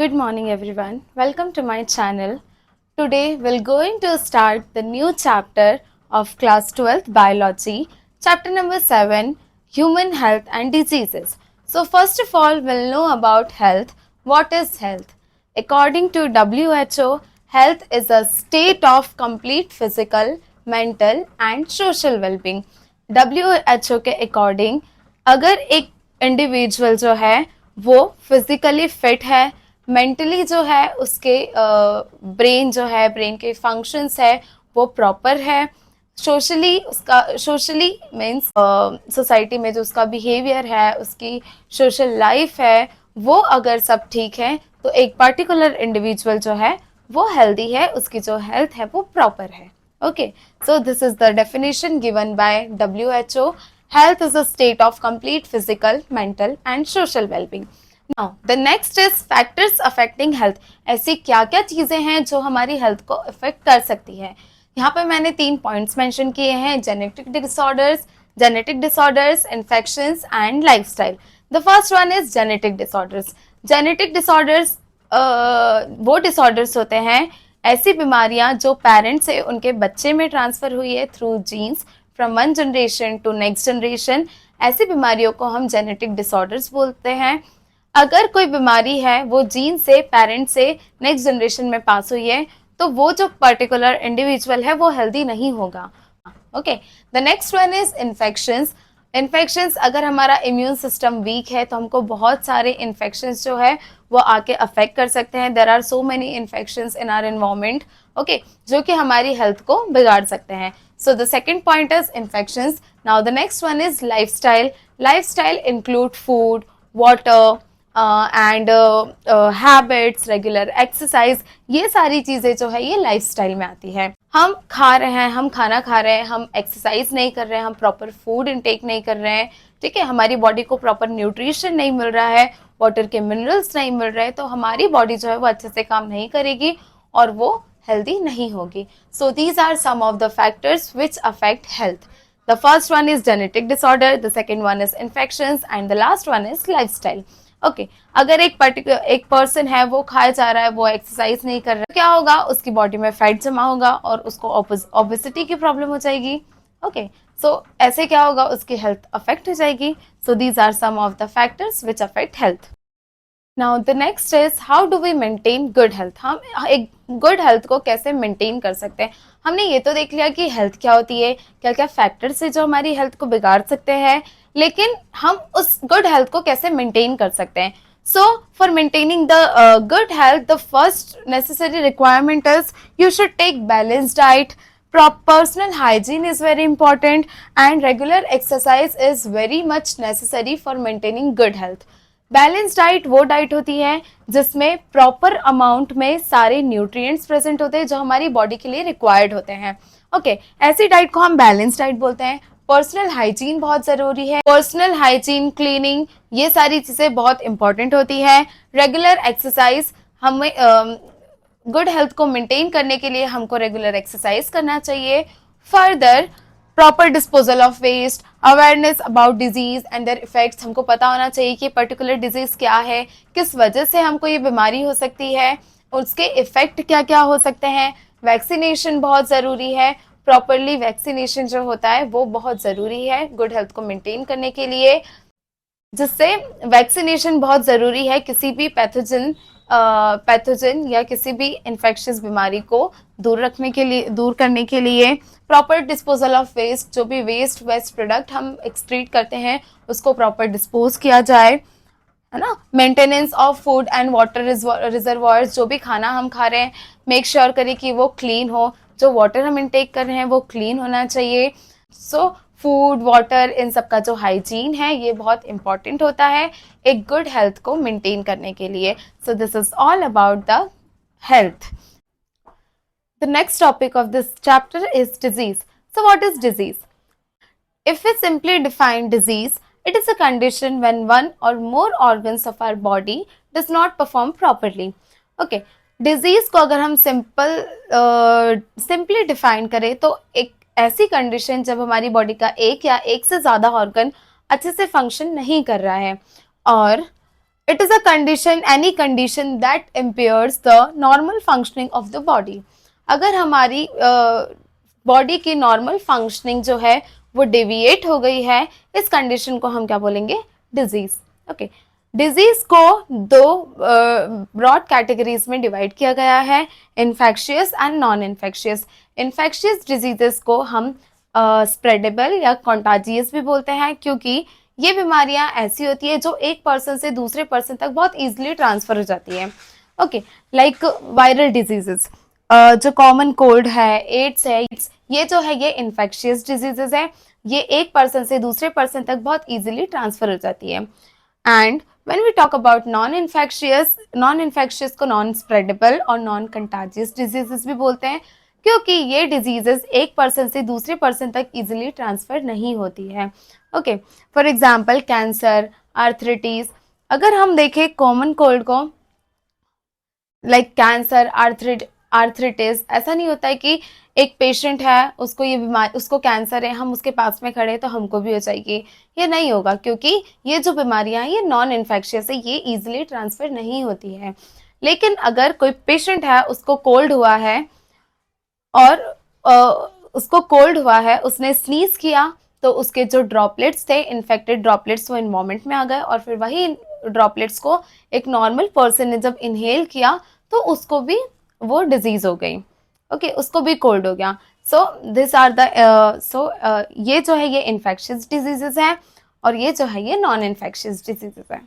Good morning everyone. Welcome to my channel. Today we're going to start the new chapter of class 12th biology, chapter number 7, human health and diseases. So first of all we'll know about health. What is health? According to WHO, health is a state of complete physical, mental and social well-being. WHO के according अगर एक individual जो है वो physically fit है, mentally जो है उसके ब्रेन जो है, ब्रेन के फंक्शंस है वो प्रॉपर है, सोशली मीन्स सोसाइटी में जो उसका बिहेवियर है, उसकी सोशल लाइफ है, वो अगर सब ठीक है तो एक पर्टिकुलर इंडिविजुअल जो है वो हेल्दी है, उसकी जो हेल्थ है वो प्रॉपर है. Okay, so this is the definition given by WHO. Health is a state of complete physical, mental and social well-being. Now, the next is factors affecting health. ऐसी क्या क्या चीजें हैं जो हमारी हेल्थ को अफेक्ट कर सकती है. यहाँ पे मैंने 3 पॉइंट्स मेंशन किए हैं: genetic disorders, infections and lifestyle. The first one is genetic disorders. Genetic disorders वो डिसऑर्डर्स होते हैं, ऐसी बीमारियां जो पेरेंट्स से उनके बच्चे में ट्रांसफर हुई है through genes from one generation to next generation. ऐसी बीमारियों को हम जेनेटिक डिसऑर्डर्स बोलते हैं. अगर कोई बीमारी है वो जीन से पेरेंट से नेक्स्ट जनरेशन में पास हुई है तो वो जो पर्टिकुलर इंडिविजुअल है वो हेल्दी नहीं होगा. Okay, the next one is infections. Infections, अगर हमारा इम्यून सिस्टम वीक है तो हमको बहुत सारे इन्फेक्शंस जो है वो आके अफेक्ट कर सकते हैं. There are so many infections in our environment, okay, जो कि हमारी हेल्थ को बिगाड़ सकते हैं. So the second point is infections. Now the next one is lifestyle. Lifestyle include food, water and habits, regular exercise. ये सारी चीजें जो है ये लाइफस्टाइल में आती है. हम खा रहे हैं, हम खाना खा रहे हैं, हम एक्सरसाइज नहीं कर रहे हैं, हम प्रॉपर फूड इनटेक नहीं कर रहे हैं, ठीक है, हमारी बॉडी को प्रॉपर न्यूट्रिशन नहीं मिल रहा है, वाटर के मिनरल्स नहीं मिल रहे, तो हमारी बॉडी जो है वो अच्छे से काम नहीं करेगी और वो हेल्दी नहीं होगी. So these are some of the factors which affect health. The first one is genetic disorder, the second one is infections and the last one is lifestyle. Okay, अगर एक पर्सन है वो खाया जा रहा है, वो एक्सरसाइज नहीं कर रहा है, क्या होगा, उसकी बॉडी में फैट जमा होगा और उसको ओबेसिटी की प्रॉब्लम हो जाएगी. ओके, सो ऐसे क्या होगा, उसकी हेल्थ अफेक्ट हो जाएगी. So these are some of the factors which affect health. Now the next is how do we maintain good health. हम एक गुड हेल्थ को कैसे मेंटेन कर सकते हैं. हमने ये तो देख लिया कि हेल्थ क्या होती है, क्या क्या फैक्टर्स है जो हमारी हेल्थ को बिगाड़ सकते हैं, लेकिन हम उस गुड हेल्थ को कैसे मेंटेन कर सकते हैं. So for maintaining the good health, the first necessary requirement is you should take balanced diet. Personal hygiene is very important and regular exercise is very much necessary for maintaining good health. Balance diet वो diet होती है जिसमें proper amount में सारे nutrients present होते हैं जो हमारी बॉडी के लिए रिक्वायर्ड होते हैं. ओके, ऐसी डाइट को हम बैलेंस डाइट बोलते हैं. पर्सनल हाइजीन बहुत जरूरी है. पर्सनल हाइजीन, क्लीनिंग, ये सारी चीजें बहुत इंपॉर्टेंट होती है. रेगुलर एक्सरसाइज, हमें गुड हेल्थ को मेंटेन करने के लिए हमको रेगुलर एक्सरसाइज करना चाहिए. Further, proper disposal of waste, awareness about disease and their effects. हमको पता होना चाहिए कि पर्टिकुलर डिजीज क्या है, किस वजह से हमको ये बीमारी हो सकती है, उसके इफेक्ट क्या क्या हो सकते हैं. वैक्सीनेशन बहुत ज़रूरी है. प्रॉपरली वैक्सीनेशन जो होता है वो बहुत ज़रूरी है गुड हेल्थ को मेंटेन करने के लिए, जिससे वैक्सीनेशन बहुत ज़रूरी है किसी भी पैथोजन या किसी भी इन्फेक्शियस बीमारी को दूर करने के लिए. प्रॉपर डिस्पोजल ऑफ वेस्ट, जो भी वेस्ट प्रोडक्ट हम एक्सक्रीट करते हैं उसको प्रॉपर डिस्पोज किया जाए, है ना. Maintenance of food and water reservoirs, जो भी खाना हम खा रहे हैं मेक श्योर करें कि वो क्लीन हो, जो वाटर हम इनटेक कर रहे हैं वो क्लीन होना चाहिए. सो फूड, वाटर, इन सब का जो हाइजीन है ये बहुत इंपॉर्टेंट होता है एक गुड हेल्थ को मेंटेन करने के लिए. So this is all about the health. The next topic of this chapter is disease. So what is disease? If we simply define disease, it is a condition when one or more organs of our body does not perform properly. Okay, disease को अगर हम simply define करें तो एक ऐसी condition जब हमारी body का एक या एक से ज़्यादा ऑर्गन अच्छे से फंक्शन नहीं कर रहा है और it is a condition, any condition that impairs the normal functioning of the body. अगर हमारी बॉडी की नॉर्मल फंक्शनिंग जो है वो डेविएट हो गई है, इस कंडीशन को हम क्या बोलेंगे, डिजीज। ओके, डिजीज को दो ब्रॉड कैटेगरीज में डिवाइड किया गया है, infectious and non infectious. Infectious diseases को हम स्प्रेडेबल या कॉन्टाजियस भी बोलते हैं, क्योंकि ये बीमारियां ऐसी होती है जो एक पर्सन से दूसरे पर्सन तक बहुत इजीली ट्रांसफर हो जाती है। ओके, लाइक वायरल डिजीजेस, जो कॉमन कोल्ड है, एड्स है, ये जो है ये इन्फेक्शियस डिजीजेस है, ये एक पर्सन से दूसरे पर्सन तक बहुत इजीली ट्रांसफर हो जाती है। And when we talk about non infectious को नॉन स्प्रेडेबल और नॉन कंटाजियस डिजीजेस भी बोलते हैं, क्योंकि ये डिजीजेस एक पर्सन से दूसरे पर्सन तक इजीली ट्रांसफर नहीं होती है। Okay, for example cancer, arthritis. अगर हम देखें कॉमन कोल्ड को, लाइक कैंसर, आर्थराइटिस, ऐसा नहीं होता है कि एक पेशेंट है, उसको ये बीमारी, उसको कैंसर है, हम उसके पास में खड़े तो हमको भी हो जाएगी, ये नहीं होगा, क्योंकि ये जो बीमारियां हैं ये नॉन इन्फेक्शियस है, ये इजीली ट्रांसफर नहीं होती है। लेकिन अगर कोई पेशेंट है, उसको कोल्ड हुआ है और उसको कोल्ड हुआ है, उसने स्नीज किया, तो उसके जो ड्रॉपलेट्स थे, इन्फेक्टेड ड्रॉपलेट्स, वो इन्वायरमेंट में आ गए, और फिर वही ड्रॉपलेट्स को एक नॉर्मल पर्सन ने जब इनहेल किया तो उसको भी वो डिजीज हो गई। ओके, उसको भी कोल्ड हो गया। सो दिस आर द ये जो है ये इन्फेक्शियस डिजीजेस हैं, और ये जो है ये नॉन इन्फेक्शियस डिजीजेस है।